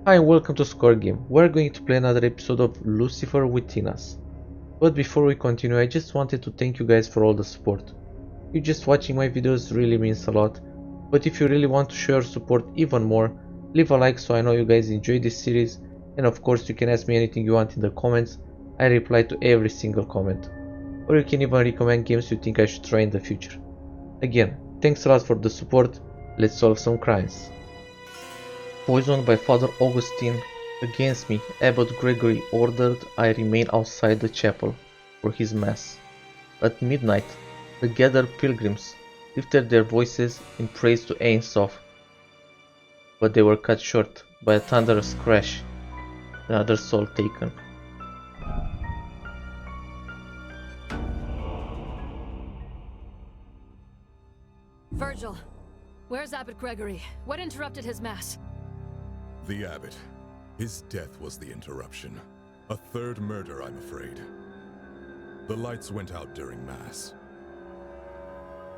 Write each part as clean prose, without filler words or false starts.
Hi and welcome to Score Game. We're going to play another episode of Lucifer Within Us. But before we continue, I just wanted to thank you guys for all the support. You just watching my videos really means a lot, but if you really want to show your support even more, leave a like so I know you guys enjoy this series, and of course you can ask me anything you want in the comments. I reply to every single comment. Or you can even recommend games you think I should try in the future. Again, thanks a lot for the support. Let's solve some crimes. Poisoned by Father Augustine, against me, Abbot Gregory ordered I remain outside the chapel for his mass. At midnight, the gathered pilgrims lifted their voices in praise to Soph, but they were cut short by a thunderous crash, another soul taken. Virgil, where's Abbot Gregory? What interrupted his mass? The abbot. His death was the interruption. A third murder, I'm afraid. The lights went out during mass.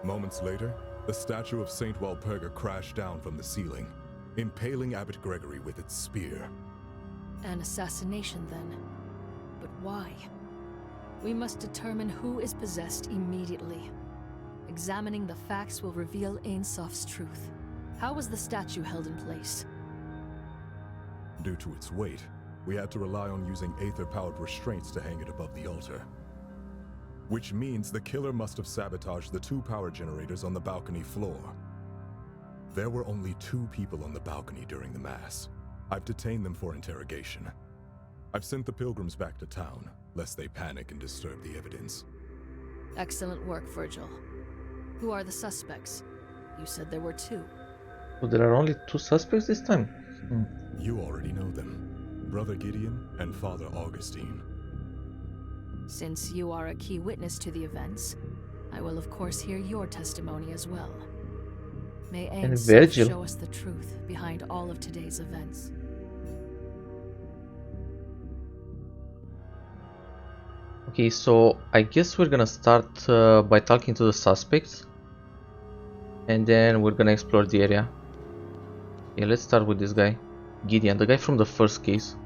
Moments later, the statue of Saint Walpurga crashed down from the ceiling, impaling Abbot Gregory with its spear. An assassination, then. But why? We must determine who is possessed immediately. Examining the facts will reveal Soph's truth. How was the statue held in place? Due to its weight, we had to rely on using aether-powered restraints to hang it above the altar. Which means the killer must have sabotaged the 2 power generators on the balcony floor. There were only 2 people on the balcony during the mass. I've detained them for interrogation. I've sent the pilgrims back to town, lest they panic and disturb the evidence. Excellent work, Virgil. Who are the suspects? You said there were 2. So there are only 2 suspects this time? You already know them. Brother Gideon and Father Augustine. Since you are a key witness to the events, I will of course hear your testimony as well. May Soph show us the truth behind all of today's events. Okay, so I guess we're gonna start by talking to the suspects, and then we're gonna explore the area. Yeah, let's start with this guy, Gideon, the guy from the first case.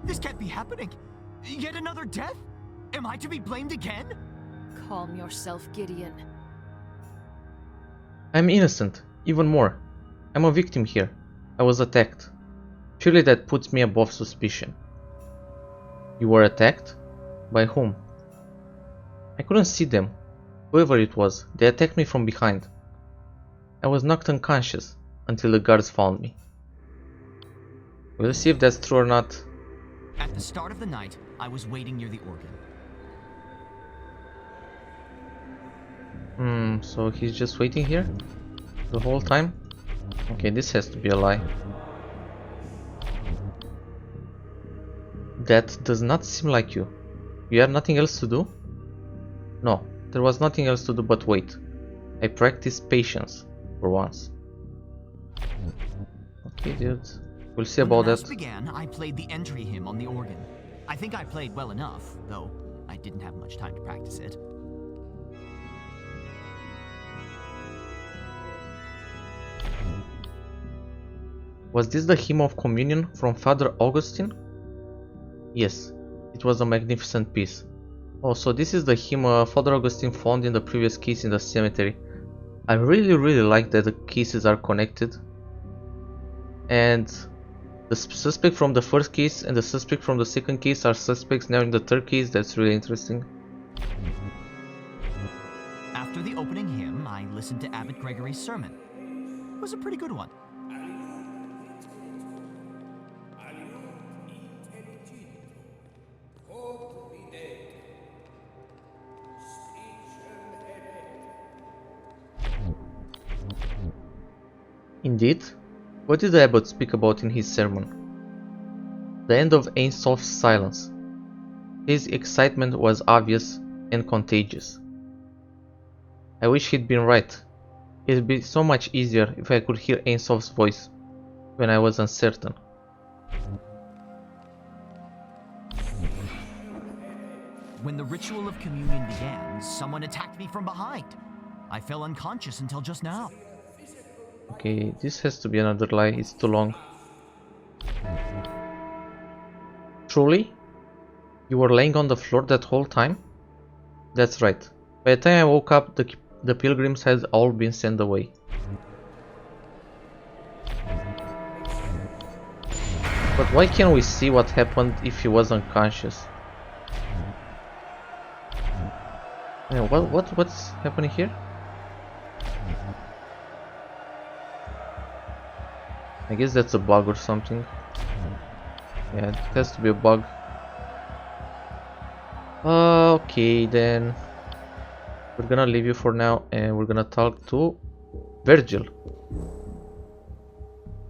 This can't be happening! Yet another death? Am I to be blamed again? Calm yourself, Gideon. I'm innocent, even more. I'm a victim here. I was attacked. Surely that puts me above suspicion. You were attacked? By whom? I couldn't see them. Whoever it was, they attacked me from behind. I was knocked unconscious until the guards found me. We'll see if that's true or not. At the start of the night, I was waiting near the organ. So he's just waiting here? The whole time? Okay, this has to be a lie. That does not seem like you. You have nothing else to do? No, there was nothing else to do but wait. I practiced patience, for once. Okay, dude. We'll see about that. When the mass began, I played the entry hymn on the organ. I think I played well enough, though I didn't have much time to practice it. Was this the hymn of communion from Father Augustine? Yes, it was a magnificent piece. Oh, so this is the hymn Father Augustine found in the previous case in the cemetery. I really like that the cases are connected. And the suspect from the first case and the suspect from the second case are suspects now in the third case. That's really interesting. After the opening hymn, I listened to Abbot Gregory's sermon. It was a pretty good one. Indeed, what did the abbot speak about in his sermon? The end of Soph's silence. His excitement was obvious and contagious. I wish he'd been right. It'd be so much easier if I could hear Soph's voice when I was uncertain. When the ritual of communion began, someone attacked me from behind. I fell unconscious until just now. Okay, this has to be another lie, it's too long. Truly? You were laying on the floor that whole time? That's right. By the time I woke up, the pilgrims had all been sent away. But why can't we see what happened if he was unconscious? Yeah, what's happening here? I guess that's a bug or something. Yeah, it has to be a bug. Okay, then we're gonna leave you for now and we're gonna talk to Virgil.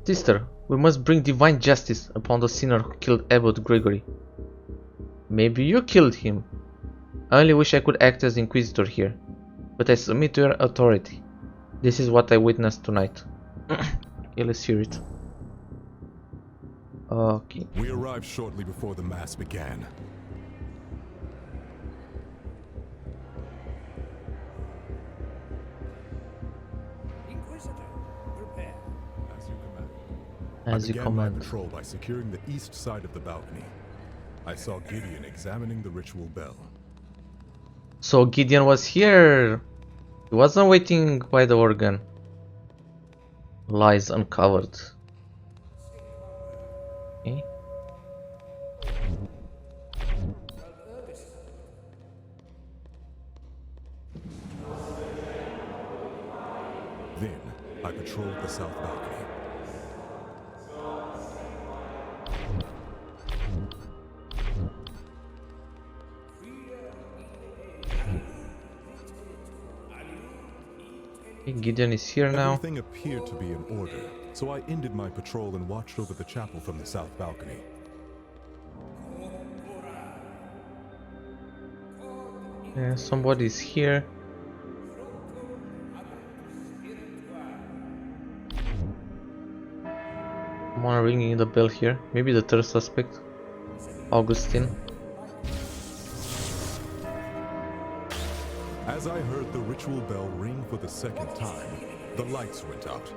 Sister, we must bring divine justice upon the sinner who killed Abbot Gregory. Maybe you killed him. I only wish I could act as Inquisitor here, but I submit to your authority. This is what I witnessed tonight. Okay, let's hear it. Okay. We arrived shortly before the mass began. Inquisitor, prepare. As you command. I began my patrol by securing the east side of the balcony. I saw Gideon examining the ritual bell. So Gideon was here. He wasn't waiting by the organ. Lies uncovered. Okay. Then I patrolled the south balcony. Gideon is here now. Everything appeared to be in order, so I ended my patrol and watched over the chapel from the south balcony. Yeah, somebody's here. Someone ringing the bell here. Maybe the third suspect, Augustine. As I heard the ritual bell ring for the second time, the lights went out.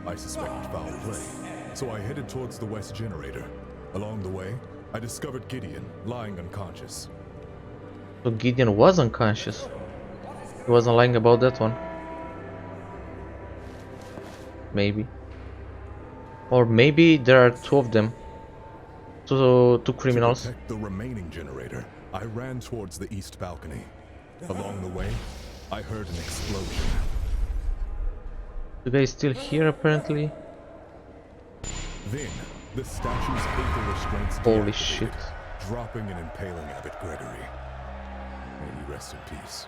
I suspected foul play, so I headed towards the west generator. Along the way, I discovered Gideon lying unconscious. So Gideon was unconscious. He wasn't lying about that one. Maybe. Or maybe there are two of them. Two criminals. To protect the remaining generator, I ran towards the east balcony. Along the way, I heard an explosion. The guy is still here apparently. Then, the statue's fatal restraints Holy shit. dropping and impaling Abbot Gregory. May he rest in peace.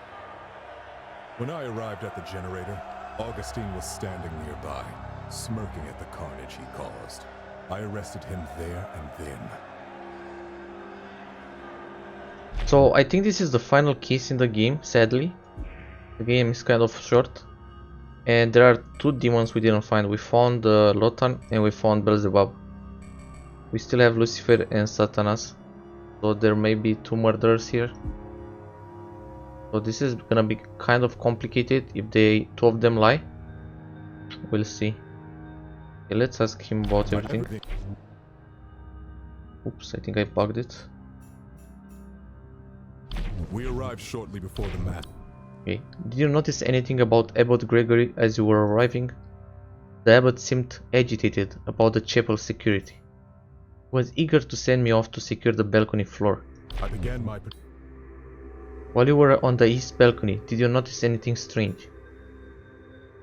When I arrived at the generator, Augustine was standing nearby, smirking at the carnage he caused. I arrested him there and then. So I think this is the final case in the game, sadly. The game is kind of short. And there are two demons we didn't find. We found Lotan and we found Beelzebub. We still have Lucifer and Satanas. So there may be two murderers here. So this is gonna be kind of complicated if two of them lie. We'll see. Okay, let's ask him about everything. Oops, I think I bugged it. We arrived shortly before the mass. Okay, did you notice anything about Abbot Gregory as you were arriving? The abbot seemed agitated about the chapel security. He was eager to send me off to secure the balcony floor. I began my... While you were on the east balcony, did you notice anything strange?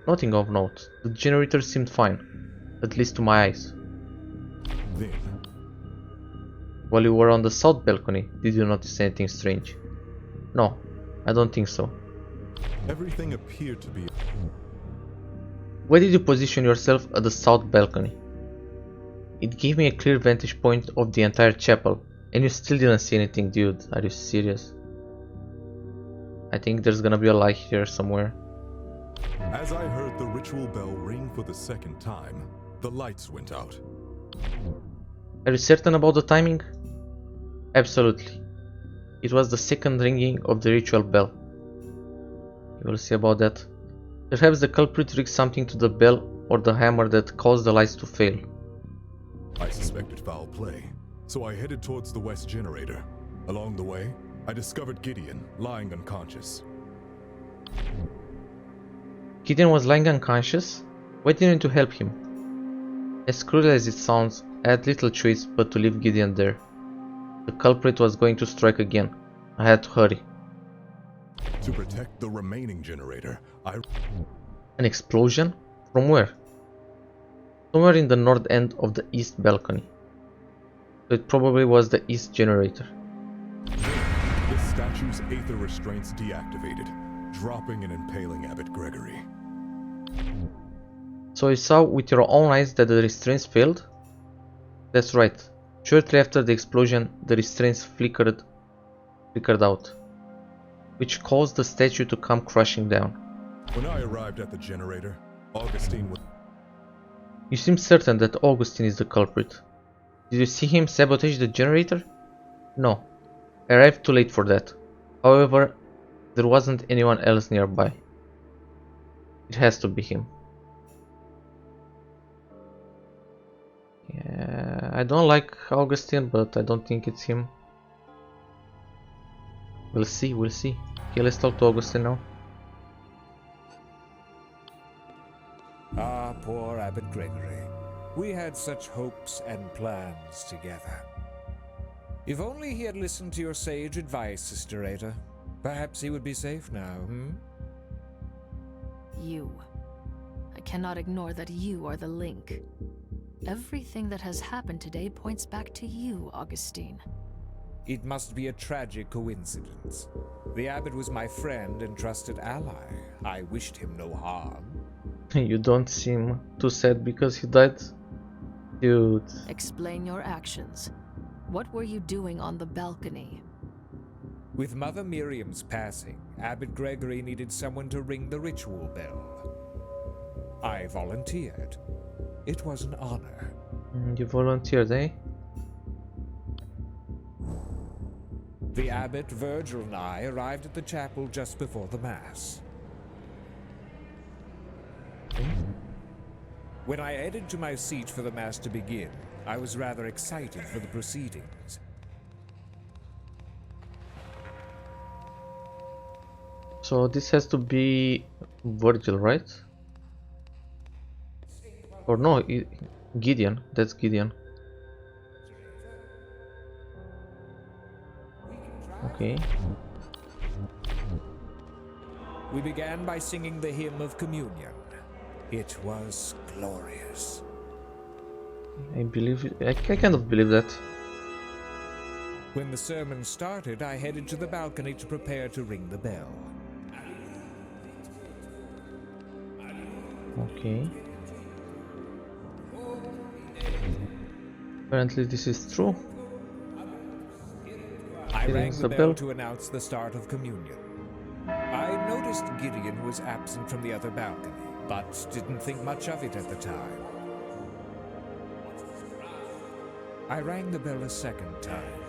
Nothing of note. The generator seemed fine, at least to my eyes. Then... While you were on the south balcony, did you notice anything strange? No, I don't think so. Everything appeared to be... Why did you position yourself at the south balcony? It gave me a clear vantage point of the entire chapel, and you still didn't see anything, dude. Are you serious? I think there's gonna be a lie here somewhere. As I heard the ritual bell ring for the second time, the lights went out. Are you certain about the timing? Absolutely. It was the second ringing of the ritual bell. We will see about that. Perhaps the culprit rigged something to the bell or the hammer that caused the lights to fail. I suspected foul play, so I headed towards the west generator. Along the way, I discovered Gideon lying unconscious. Gideon was lying unconscious? Why didn't you help him? As cruel as it sounds, I had little choice but to leave Gideon there. The culprit was going to strike again. I had to hurry. To protect the remaining generator, An explosion? From where? Somewhere in the north end of the east balcony. So it probably was the east generator. The statue's aether restraints deactivated, dropping and impaling Abbot Gregory. So you saw with your own eyes that the restraints failed? That's right. Shortly after the explosion, the restraints flickered out, which caused the statue to come crashing down. When I arrived at the generator, Augustine was... You seem certain that Augustine is the culprit. Did you see him sabotage the generator? No. I arrived too late for that. However, there wasn't anyone else nearby. It has to be him. Yeah, I don't like Augustine, but I don't think it's him. We'll see. Okay, let's talk to Augustine now. Ah, poor Abbot Gregory. We had such hopes and plans together. If only he had listened to your sage advice, Sister Ada, perhaps he would be safe now, You. I cannot ignore that you are the link. Everything that has happened today points back to you, Augustine. It must be a tragic coincidence. The abbot was my friend and trusted ally. I wished him no harm. You don't seem too sad because he died. Dude. Explain your actions. What were you doing on the balcony? With Mother Miriam's passing, Abbot Gregory needed someone to ring the ritual bell. I volunteered. It was an honor. You volunteered, eh? The abbot, Virgil, and I arrived at the chapel just before the Mass. When I headed to my seat for the Mass to begin, I was rather excited for the proceedings. So this has to be Virgil, right? Or no, Gideon. That's Gideon. Okay. We began by singing the hymn of communion. It was glorious. I believe it. I kind of believe that. When the sermon started, I headed to the balcony to prepare to ring the bell. Okay. Apparently this is true. I It rang rings the the bell bell. to announce the start of communion. I noticed Gideon was absent from the other balcony, but didn't think much of it at the time. I rang the bell a second time.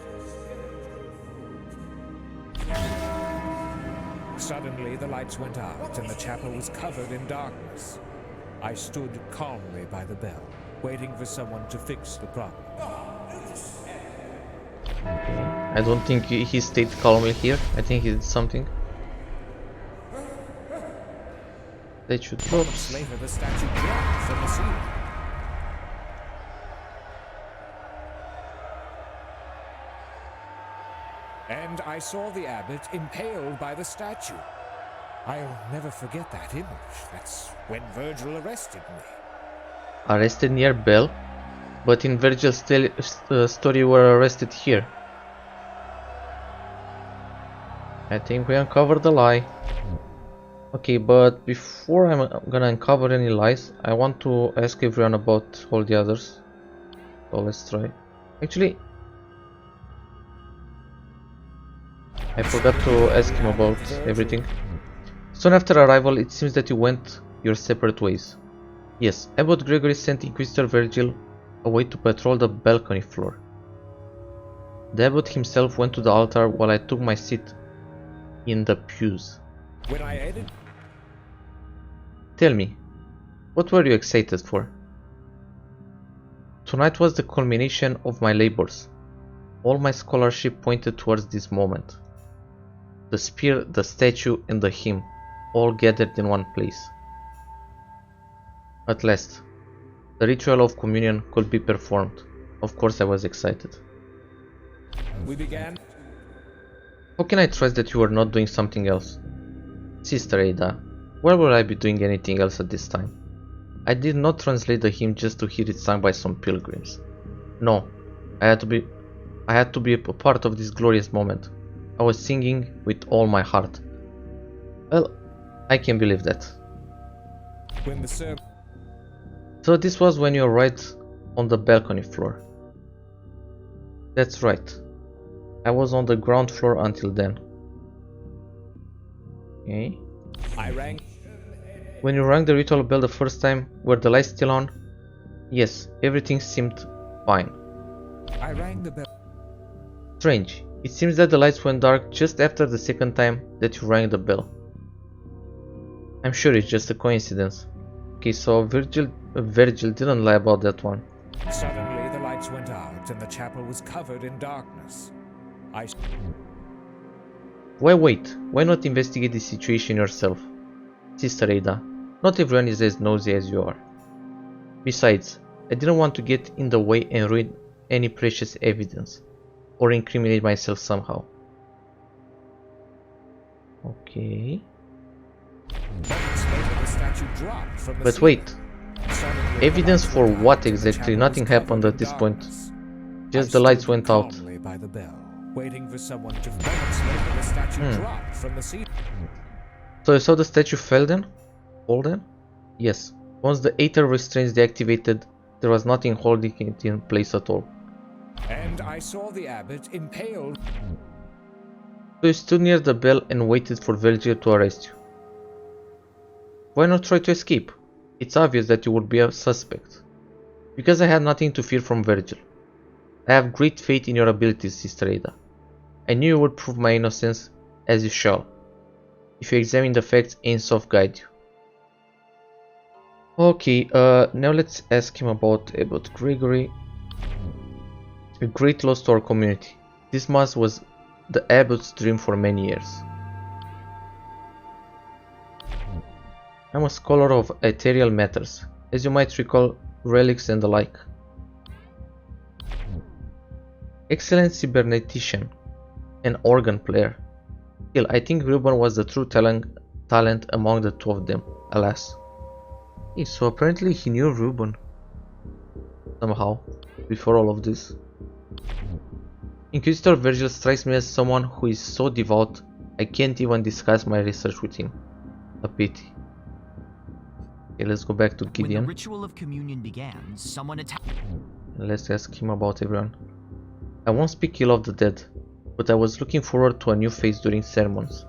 Suddenly, the lights went out and the chapel was covered in darkness. I stood calmly by the bell, waiting for someone to fix the problem. I don't think he stayed calmly here. I think he did something. That should drop. Moments later, the statue dropped from the ceiling. And I saw the abbot impaled by the statue. I'll never forget that image. That's when Virgil arrested me. Arrested near Bell, but in Virgil's story you were arrested here. I think we uncovered the lie. Okay, but before I'm gonna uncover any lies, I want to ask everyone about all the others. So let's try. Actually, I forgot to ask him about everything. Soon after arrival, it seems that you went your separate ways. Yes, Abbot Gregory sent Inquisitor Virgil away to patrol the balcony floor. The abbot himself went to the altar while I took my seat in the pews. When I headed, Tell me, What were you excited for? Tonight was the culmination of my labors. All my scholarship pointed towards this moment. The spear, the statue, and the hymn, all gathered in one place. At last, the ritual of communion could be performed. Of course I was excited. We began. How can I trust that you are not doing something else? Sister Ada, where would I be doing anything else at this time? I did not translate the hymn just to hear it sung by some pilgrims. No, I had to be a part of this glorious moment. I was singing with all my heart. Well, I can believe that. When the So this was when you were right on the balcony floor. That's right. I was on the ground floor until then. Okay. I rang. When you rang the ritual bell the first time, were the lights still on? Yes, everything seemed fine. I rang the bell. Strange. It seems that the lights went dark just after the second time that you rang the bell. I'm sure it's just a coincidence. Okay, so Virgil didn't lie about that one. Suddenly the lights went out and the chapel was covered in darkness. Why wait? Why not investigate the situation yourself? Sister Ada, not everyone is as nosy as you are. Besides, I didn't want to get in the way and ruin any precious evidence, or incriminate myself somehow. Okay. The statue dropped from the But wait, Suddenly, the evidence lights for went what out and the exactly? chapel Nothing was covered happened at in this point. darkness. Just I the lights stood went out. calmly by the bell, waiting for someone to moments later the statue dropped from the ceiling. So you saw the statue fall then? Yes. Once the Aether restraints deactivated, there was nothing holding it in place at all. And I saw the abbot impaled. So you stood near the bell and waited for Virgil to arrest you. Why not try to escape? It's obvious that you would be a suspect. Because I had nothing to fear from Virgil. I have great faith in your abilities, Sister Ada. I knew you would prove my innocence, as you shall. If you examine the facts and Soph guide you. Okay, now let's ask him about Gregory. A great loss to our community. This mass was the abbot's dream for many years. I'm a scholar of ethereal matters, as you might recall, relics and the like. Excellent cybernetician, an organ player. Still, I think Reuben was the true talent among the two of them, alas. Hey, so apparently he knew Reuben somehow, before all of this. Inquisitor Virgil strikes me as someone who is so devout, I can't even discuss my research with him. A pity. Okay, let's go back to When Gideon. the ritual of communion began, someone attacked. Let's ask him about everyone. I won't speak ill of the dead, but I was looking forward to a new face during sermons.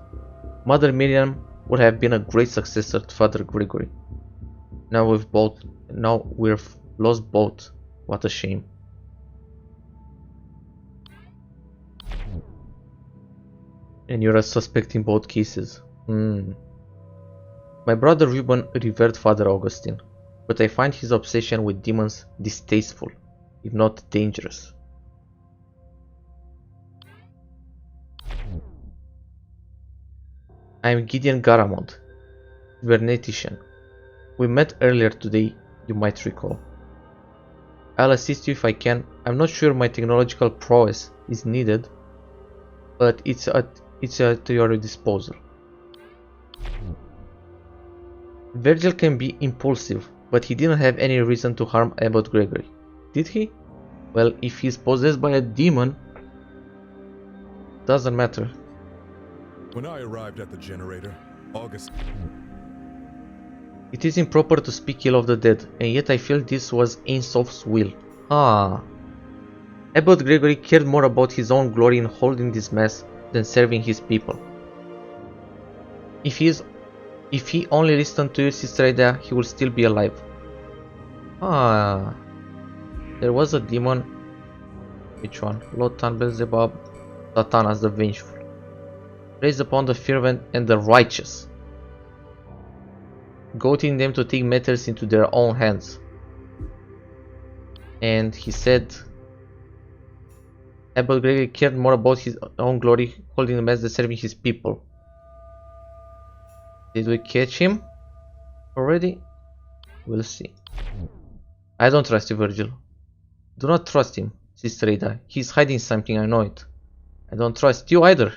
Mother Miriam would have been a great successor to Father Gregory. Now we've lost both. What a shame. And you're a suspect in both cases. My brother Reuben revered Father Augustine, but I find his obsession with demons distasteful, if not dangerous. I am Gideon Garamond, cybernetician. We met earlier today, you might recall. I'll assist you if I can. I'm not sure my technological prowess is needed, but it's at your disposal. Virgil can be impulsive, but he didn't have any reason to harm Abbot Gregory, did he? Well, if he's possessed by a demon, doesn't matter. When I arrived at the generator, August... It is improper to speak ill of the dead, and yet I feel this was in Soph's will. Abbot Gregory cared more about his own glory in holding this mass than serving his people. If he only listened to you, Sister Ada, he would still be alive. There was a demon. Which one? Lotan, Beelzebub, Satanas the Vengeful. Raised upon the fervent and the righteous. goading them to take matters into their own hands. And he said Abbot Gregory cared more about his own glory, holding the mass than serving his people. Did we catch him already? We'll see. I don't trust you, Virgil. Do not trust him, Sister Ada. He's hiding something, I know it. I don't trust you either.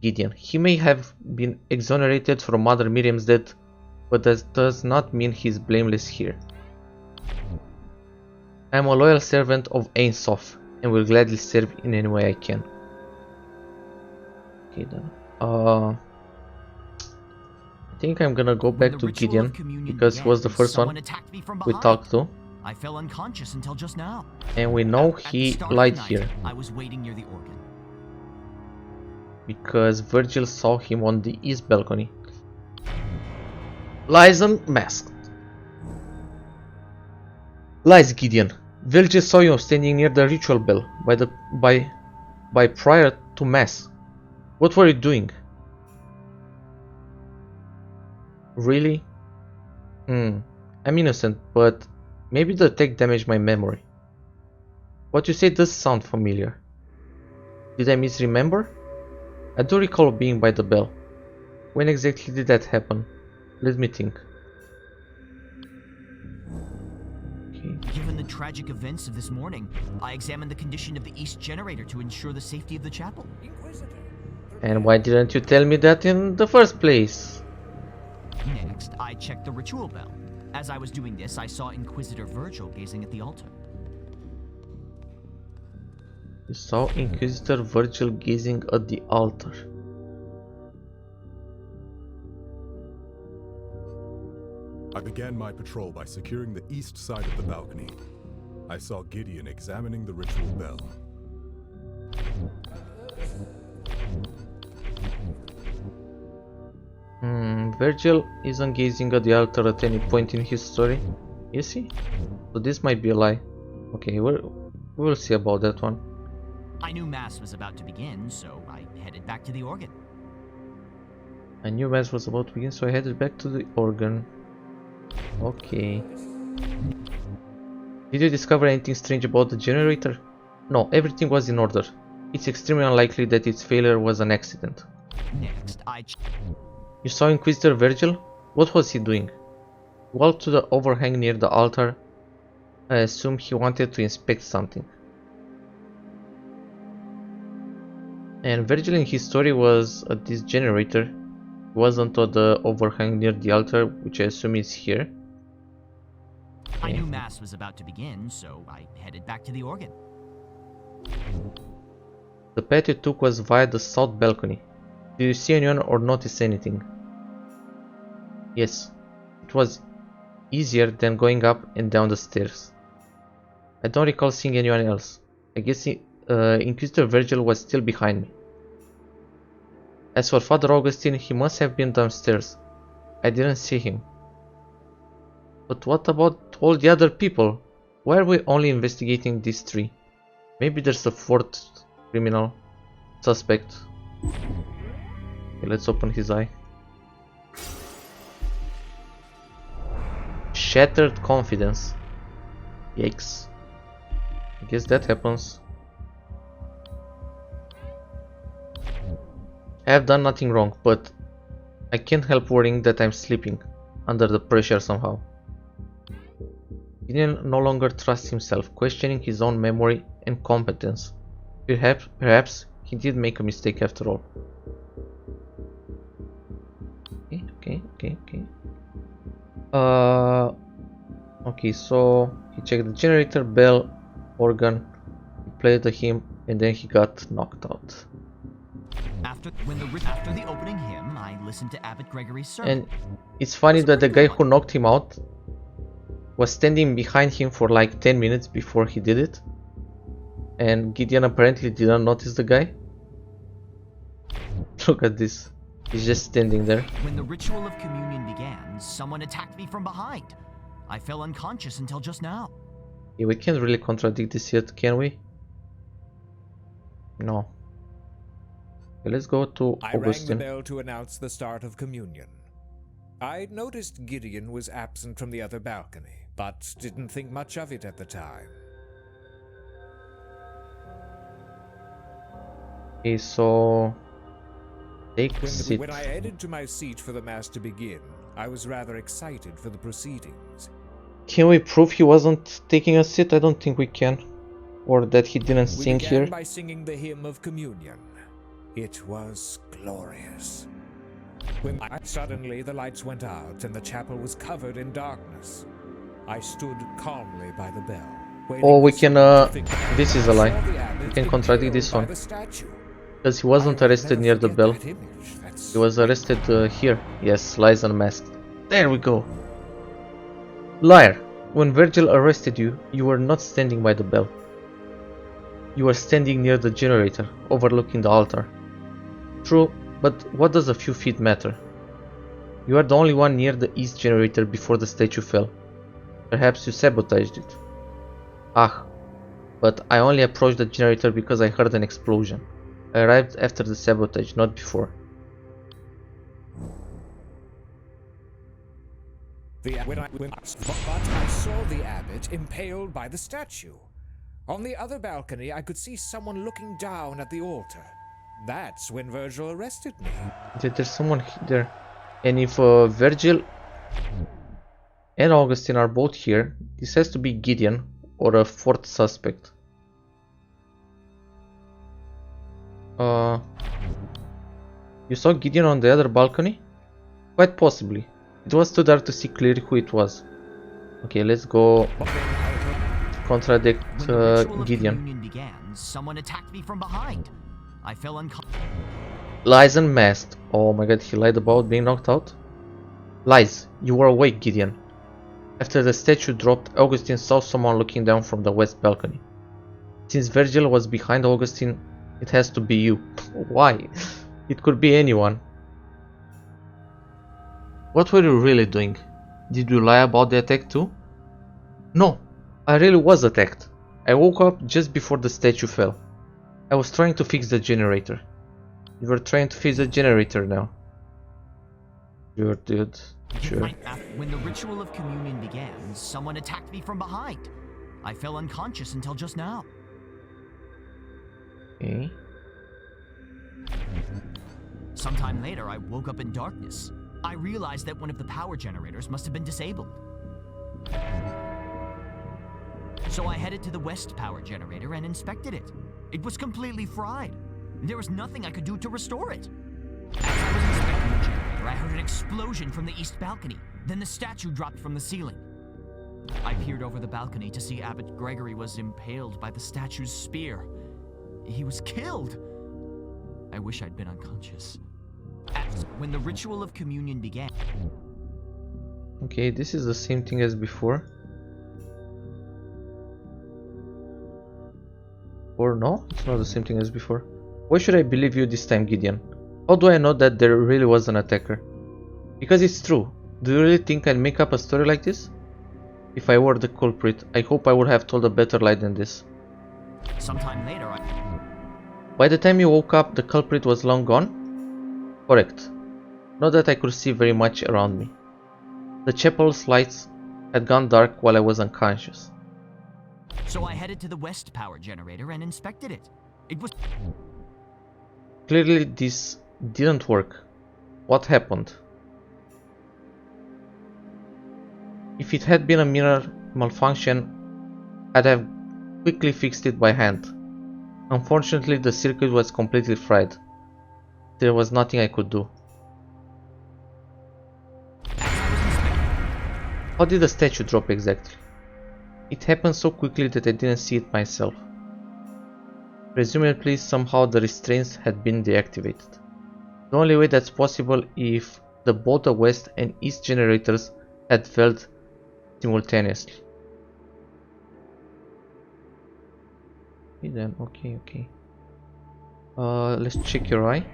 Gideon. He may have been exonerated from Mother Miriam's death, but that does not mean he's blameless here. I am a loyal servant of Soph and will gladly serve in any way I can. Okay then. I think I'm gonna go back to Gideon because he was the first one we talked to. I fell unconscious until just now. And we know he lied here. I was waiting near the organ. Because Virgil saw him on the east balcony. Lies unmasked. Lies, Gideon. Virgil saw you standing near the ritual bell by prior to mass. What were you doing? Really? I'm innocent, but maybe the attack damaged my memory. What you say does sound familiar. Did I misremember? I do recall being by the bell. When exactly did that happen? Let me think. Okay. Given the tragic events of this morning, I examined the condition of the east generator to ensure the safety of the chapel. And why didn't you tell me that in the first place? Next, I checked the ritual bell. As I was doing this, I saw Inquisitor Virgil gazing at the altar. You saw Inquisitor Virgil gazing at the altar. I began my patrol by securing the east side of the balcony. I saw Gideon examining the ritual bell. Virgil isn't gazing at the altar at any point in his story, is he? So this might be a lie. Okay, we'll see about that one. I knew Mass was about to begin, so I headed back to the organ. I knew Mass was about to begin, so I headed back to the organ. Okay. Did you discover anything strange about the generator? No, everything was in order. It's extremely unlikely that its failure was an accident. Next, You saw Inquisitor Virgil? What was he doing? He walked to the overhang near the altar. I assume he wanted to inspect something. And Virgil in his story was at this generator. He wasn't at the overhang near the altar, which I assume is here. I knew Mass was about to begin, so I headed back to the organ. The path you took was via the south balcony. Did you see anyone or notice anything? Yes, it was easier than going up and down the stairs. I don't recall seeing anyone else. I guess Inquisitor Virgil was still behind me. As for Father Augustine, he must have been downstairs. I didn't see him. But what about all the other people? Why are we only investigating these three? Maybe there's a fourth criminal suspect. Okay, let's open his eye. Shattered confidence. Yikes. I guess that happens. I have done nothing wrong, but I can't help worrying that I'm sleeping under the pressure somehow. Gideon no longer trusts himself, questioning his own memory and competence. Perhaps he did make a mistake after all. Okay. Okay, so he checked the generator, bell, organ, he played the hymn, and then he got knocked out. After the opening hymn, I listened to Abbot Gregory's sermon. And it's funny that the guy who knocked him out was standing behind him for like 10 minutes before he did it. And Gideon apparently didn't notice the guy. Look at this. He's just standing there. When the ritual of communion began, someone attacked me from behind. I fell unconscious until just now. Yeah, we can't really contradict this yet, can we? No. Okay, let's go to I rang the Augustine. bell to announce the start of communion. I'd noticed Gideon was absent from the other balcony, but didn't think much of it at the time. Okay, so take a seat. When I headed to my seat for the mass to begin, I was rather excited for the proceedings. Can we prove he wasn't taking a seat? I don't think we can. Or that he didn't We sing began here. by singing the hymn of communion. It was glorious. Suddenly the lights went out and the chapel was covered in darkness. I stood calmly by the bell. Oh, we can, waiting for this is a lie. We can contradict this one. Because he wasn't arrested near the bell. He was arrested here. Yes, lies unmasked. There we go. Liar. When Virgil arrested you, you were not standing by the bell. You were standing near the generator, overlooking the altar. True, but what does a few feet matter? You are the only one near the east generator before the statue fell. Perhaps you sabotaged it. Ah, but I only approached the generator because I heard an explosion. I arrived after the sabotage, not before. But I saw the abbot impaled by the statue. On the other balcony, I could see someone looking down at the altar. That's when Virgil arrested me. There's someone there. And if Virgil and Augustine are both here, this has to be Gideon or a fourth suspect. You saw Gideon on the other balcony? Quite possibly. It was too dark to see clearly who it was. Okay, let's go contradict When the ritual of Gideon. communion began, someone attacked me from behind. I fell unconscious. Lies unmasked. Oh my god, he lied about being knocked out? Lies. You were awake, Gideon. After the statue dropped, Augustine saw someone looking down from the west balcony. Since Virgil was behind Augustine, it has to be you. Why? It could be anyone. What were you really doing? Did you lie about the attack too? No, I really was attacked. I woke up just before the statue fell. I was trying to fix the generator. You were trying to fix the generator now. Sure, dude. Sure. When the ritual of communion began, someone attacked me from behind. I fell unconscious until just now. Okay. Sometime later, I woke up in darkness. I realized that one of the power generators must have been disabled. So I headed to the west power generator and inspected it. It was completely fried. There was nothing I could do to restore it. As I was inspecting the generator, I heard an explosion from the east balcony. Then the statue dropped from the ceiling. I peered over the balcony to see Abbot Gregory was impaled by the statue's spear. He was killed. I wish I'd been unconscious. When the ritual of communion began... Okay, this is the same thing as before. Or no, it's not the same thing as before. Why should I believe you this time, Gideon? How do I know that there really was an attacker? Because it's true. Do you really think I'd make up a story like this? If I were the culprit, I hope I would have told a better lie than this. Sometime later, By the time you woke up, the culprit was long gone? Correct. Not that I could see very much around me. The chapel's lights had gone dark while I was unconscious. So I headed to the west power generator and inspected it. It was... Clearly this didn't work. What happened? If it had been a mirror malfunction, I'd have quickly fixed it by hand. Unfortunately, the circuit was completely fried. There was nothing I could do. How did the statue drop exactly? It happened so quickly that I didn't see it myself. Presumably, somehow the restraints had been deactivated. The only way that's possible if both the west and east generators had failed simultaneously. Okay then, okay. Let's check your eye.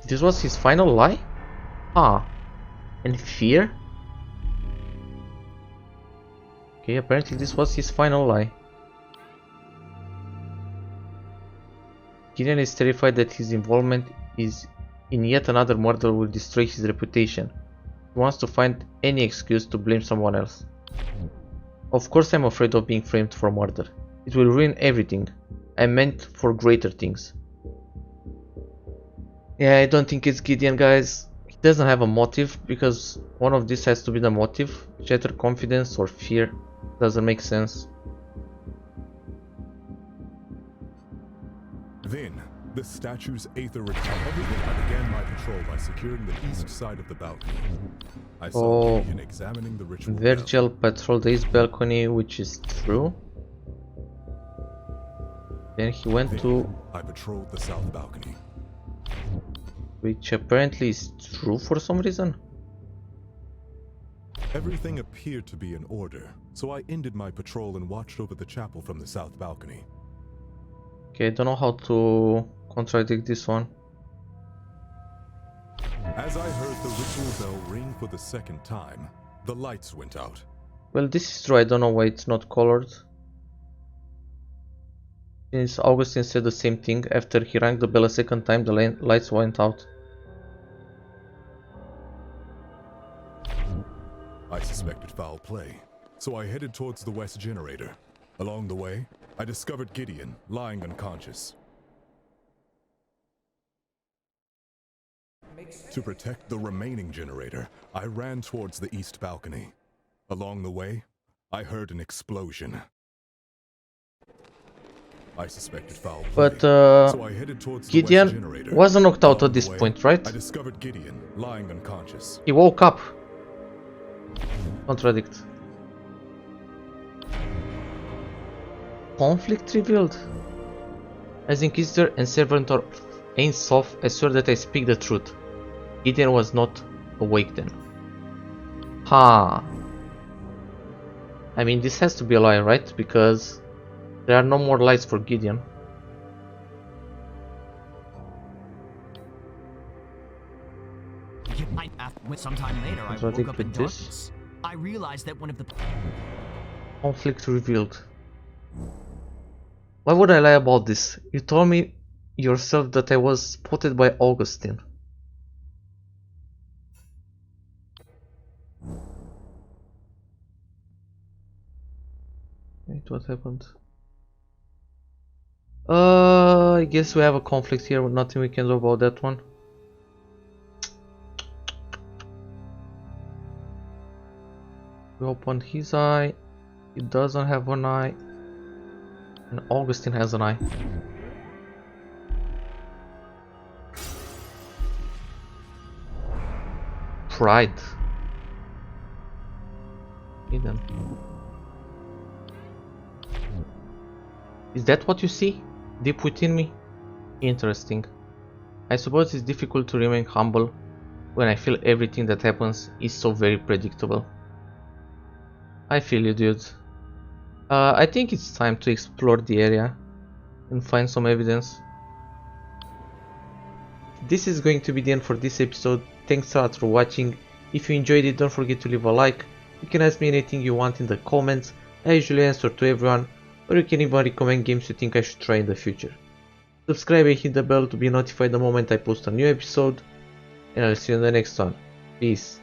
This was his final lie? Ah, and fear? Okay, apparently this was his final lie. Gideon is terrified that his involvement is in yet another murder will destroy his reputation. He wants to find any excuse to blame someone else. Of course I'm afraid of being framed for murder. It will ruin everything. I meant for greater things. Yeah, I don't think it's Gideon, guys. He doesn't have a motive, because one of these has to be the motive. Shattered confidence or fear. Doesn't make sense. Then, the statue's aether returned. I began my patrol by securing the east side of the balcony. I saw Gideon examining the ritual bell. Virgil patrolled the east balcony, which is true. Then he went to... I patrolled the south balcony. Which apparently is true for some reason. Everything appeared to be in order, so I ended my patrol and watched over the chapel from the south balcony. Okay, I don't know how to contradict this one. As I heard the ritual bell ring for the second time, the lights went out. Well, this is true. I don't know why it's not colored. Since Augustine said the same thing, after he rang the bell a second time, the lights went out. I suspected foul play, so I headed towards the west generator. Along the way, I discovered Gideon lying unconscious. To protect the remaining generator, I ran towards the east balcony. Along the way, I heard an explosion. I suspected foul play, But so I headed towards the west Gideon generator. wasn't knocked out Along at this the way, point, right? I discovered Gideon lying unconscious. He woke up. Contradict. Conflict revealed. As Inquisitor and servant of Soph, I swear that I speak the truth. Gideon was not awake then. Ha. I mean, this has to be a lie, right? Because there are no more lights for Gideon. Sometime later, I woke up in darkness. I realized that one of the Conflict revealed. Why would I lie about this? You told me yourself that I was spotted by Augustine. Wait, what happened? I guess we have a conflict here, but nothing we can do about that one. We open his eye. He doesn't have an eye. And Augustine has an eye. Pride. Hidden. Is that what you see? Deep within me? Interesting. I suppose it's difficult to remain humble when I feel everything that happens is so very predictable. I feel you, dude. I think it's time to explore the area and find some evidence. This is going to be the end for this episode. Thanks a lot for watching. If you enjoyed it, don't forget to leave a like. You can ask me anything you want in the comments. I usually answer to everyone, or you can even recommend games you think I should try in the future. Subscribe and hit the bell to be notified the moment I post a new episode, and I'll see you in the next one. Peace.